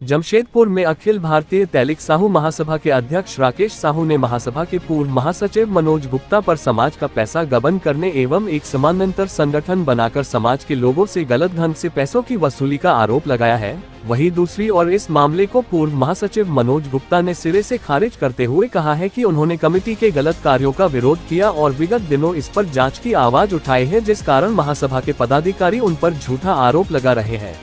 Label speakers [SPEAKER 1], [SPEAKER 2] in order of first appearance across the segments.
[SPEAKER 1] जमशेदपुर में अखिल भारतीय तैलिक साहू महासभा के अध्यक्ष राकेश साहू ने महासभा के पूर्व महासचिव मनोज गुप्ता पर समाज का पैसा गबन करने एवं एक समानांतर संगठन बनाकर समाज के लोगों से गलत ढंग से पैसों की वसूली का आरोप लगाया है। वहीं दूसरी ओर इस मामले को पूर्व महासचिव मनोज गुप्ता ने सिरे से खारिज करते हुए कहा है कि उन्होंने कमेटी के गलत कार्यों का विरोध किया और विगत दिनों इस पर जाँच की आवाज उठाई है, जिस कारण महासभा के पदाधिकारी उन पर झूठा आरोप लगा रहे हैं।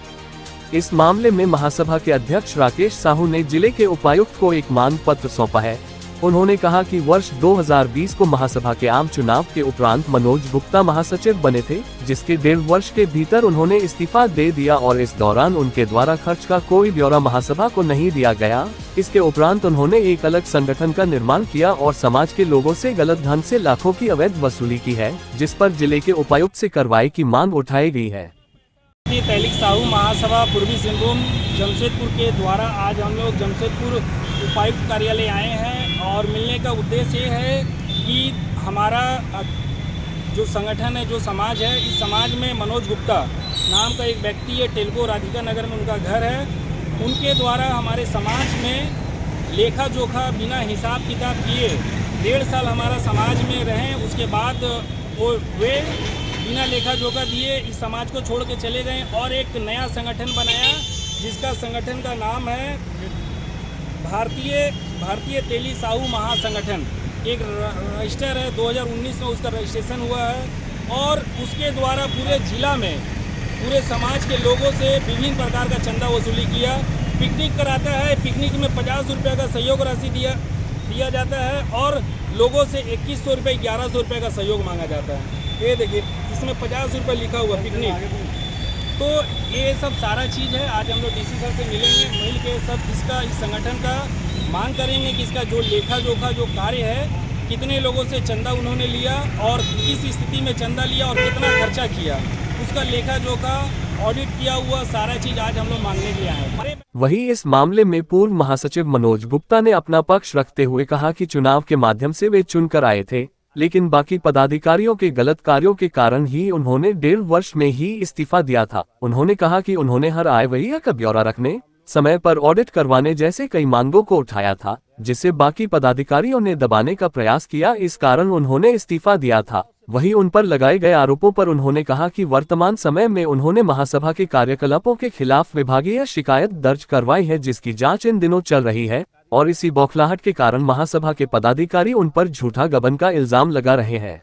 [SPEAKER 1] इस मामले में महासभा के अध्यक्ष राकेश साहू ने जिले के उपायुक्त को एक मांग पत्र सौंपा है। उन्होंने कहा कि वर्ष 2020 को महासभा के आम चुनाव के उपरांत मनोज गुप्ता महासचिव बने थे, जिसके 1.5 वर्ष के भीतर उन्होंने इस्तीफा दे दिया और इस दौरान उनके द्वारा खर्च का कोई ब्यौरा महासभा को नहीं दिया गया। इसके उपरांत उन्होंने एक अलग संगठन का निर्माण किया और समाज के लोगों से गलत ढंग से लाखों की अवैध वसूली की है, जिस पर जिले के उपायुक्त से कार्रवाई की मांग उठाई गई है।
[SPEAKER 2] तैलिक साहू महासभा पूर्वी सिंहभूम जमशेदपुर के द्वारा आज हम लोग जमशेदपुर उपायुक्त कार्यालय आए हैं और मिलने का उद्देश्य ये है कि हमारा जो संगठन है, जो समाज है, इस समाज में मनोज गुप्ता नाम का एक व्यक्ति है, टेलको राधिका नगर में उनका घर है। उनके द्वारा हमारे समाज में लेखा जोखा बिना हिसाब किताब किए 1.5 साल हमारा समाज में रहें, उसके बाद वे बिना लेखा जोखा दिए इस समाज को छोड़ के चले गए और एक नया संगठन बनाया, जिसका संगठन का नाम है भारतीय तैलिक साहू महासंगठन। एक रजिस्टर है, 2019 में उसका रजिस्ट्रेशन हुआ है और उसके द्वारा पूरे जिला में पूरे समाज के लोगों से विभिन्न प्रकार का चंदा वसूली किया। पिकनिक कराता है, पिकनिक में 50 रुपये का सहयोग राशि दिया जाता है और लोगों से 2100 रुपये 1100 रुपये का सहयोग मांगा जाता है। ये देखिए, इसमें 50 रुपये लिखा हुआ पिकनिक। तो ये सब सारा चीज़ है। आज हम लोग डीसी सर से मिलेंगे, मिल के सब इस संगठन का मांग करेंगे कि इसका जो लेखा जोखा जो कार्य है, कितने लोगों से चंदा उन्होंने लिया और किस स्थिति में चंदा लिया और कितना खर्चा किया, उसका लेखा जोखा ऑडिट किया हुआ सारा चीज़ आज हम लोग मांगने के लिए आए हैं।
[SPEAKER 1] वहीं इस मामले में पूर्व महासचिव मनोज गुप्ता ने अपना पक्ष रखते हुए कहा कि चुनाव के माध्यम से वे चुनकर आए थे, लेकिन बाकी पदाधिकारियों के गलत कार्यों के कारण ही उन्होंने 1.5 वर्ष में ही इस्तीफा दिया था। उन्होंने कहा कि उन्होंने हर आय व्यय का ब्यौरा रखने, समय पर ऑडिट करवाने जैसे कई मांगों को उठाया था, जिसे बाकी पदाधिकारियों ने दबाने का प्रयास किया, इस कारण उन्होंने इस्तीफा दिया था। वहीं उन पर लगाए गए आरोपों पर उन्होंने कहा कि वर्तमान समय में उन्होंने महासभा के कार्यकलापों के खिलाफ विभागीय शिकायत दर्ज करवाई है, जिसकी जांच इन दिनों चल रही है और इसी बौखलाहट के कारण महासभा के पदाधिकारी उन पर झूठा गबन का इल्जाम लगा रहे हैं।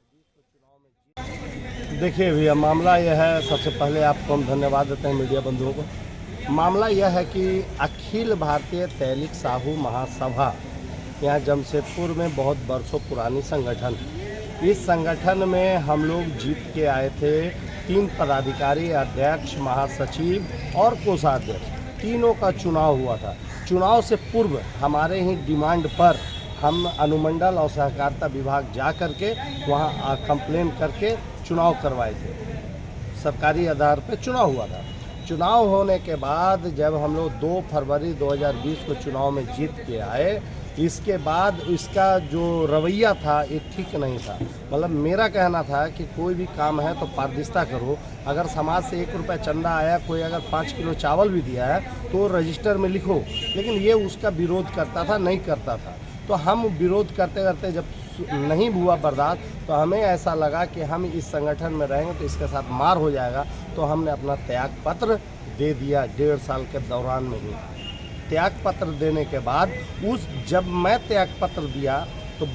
[SPEAKER 3] देखिए भैया, मामला यह है, सबसे पहले आपको हम धन्यवाद देते हैं मीडिया बंधुओं को। मामला यह है कि अखिल भारतीय तैलिक साहू महासभा यहाँ जमशेदपुर में बहुत बरसों पुरानी संगठन है। इस संगठन में हम लोग जीत के आए थे। 3 पदाधिकारी, अध्यक्ष, महासचिव और कोषाध्यक्ष, तीनों का चुनाव हुआ था। चुनाव से पूर्व हमारे ही डिमांड पर हम अनुमंडल और सहकारिता विभाग जा करके वहाँ कंप्लेन करके चुनाव करवाए थे। सरकारी आधार पर चुनाव हुआ था। चुनाव होने के बाद जब हम लोग 2 फरवरी 2020 को चुनाव में जीत के आए, इसके बाद इसका जो रवैया था ये ठीक नहीं था। मतलब मेरा कहना था कि कोई भी काम है तो पारदर्शिता करो। अगर समाज से 1 रुपया चंदा आया, कोई अगर 5 किलो चावल भी दिया है तो रजिस्टर में लिखो, लेकिन ये उसका विरोध करता था, नहीं करता था। तो हम विरोध करते करते जब नहीं हुआ बर्दाश्त, तो हमें ऐसा लगा कि हम इस संगठन में रहेंगे तो इसके साथ मार हो जाएगा। तो हमने अपना त्याग पत्र दे दिया 1.5 साल के दौरान में ही। त्याग पत्र देने के बाद जब मैं त्याग पत्र दिया तो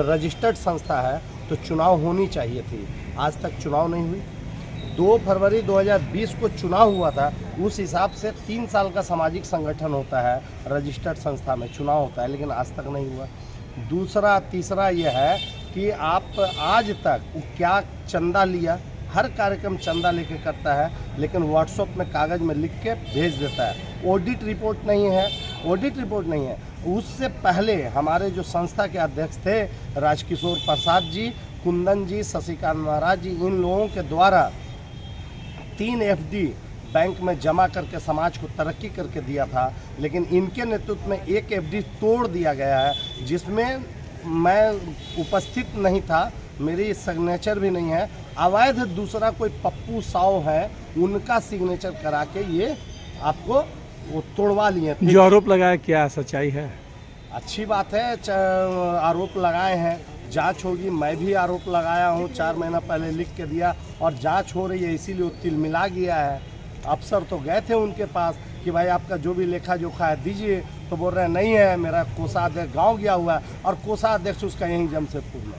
[SPEAKER 3] रजिस्टर्ड संस्था है तो चुनाव होनी चाहिए थी। आज तक चुनाव नहीं हुई। 2 फरवरी 2020 को चुनाव हुआ था, उस हिसाब से 3 साल का सामाजिक संगठन होता है, रजिस्टर्ड संस्था में चुनाव होता है, लेकिन आज तक नहीं हुआ। तीसरा यह है कि आप आज तक क्या चंदा लिया, हर कार्यक्रम चंदा लेके करता है, लेकिन व्हाट्सएप में कागज़ में लिख के भेज देता है। ऑडिट रिपोर्ट नहीं है। उससे पहले हमारे जो संस्था के अध्यक्ष थे राजकिशोर प्रसाद जी, कुंदन जी, शशिकांत महाराज जी, इन लोगों के द्वारा 3 FD बैंक में जमा करके समाज को तरक्की करके दिया था, लेकिन इनके नेतृत्व में 1 FD तोड़ दिया गया है, जिसमें मैं उपस्थित नहीं था, मेरी सिग्नेचर भी नहीं है। अवैध दूसरा कोई पप्पू साव है, उनका सिग्नेचर करा के ये आपको वो तोड़वा लिए थे।
[SPEAKER 4] जो आरोप लगाया क्या सच्चाई है?
[SPEAKER 3] अच्छी बात है, आरोप लगाए हैं, जांच होगी। मैं भी आरोप लगाया हूँ, 4 महीना पहले लिख के दिया और जांच हो रही है, इसीलिए वो तिलमिला गया है। अफसर तो गए थे उनके पास कि भाई आपका जो भी लेखा जोखा है दीजिए, तो बोल रहे हैं नहीं है, मेरा कोषाध्यक्ष गाँव गया हुआ है और कोषाध्यक्ष उसका यहीं जमशेदपुर में।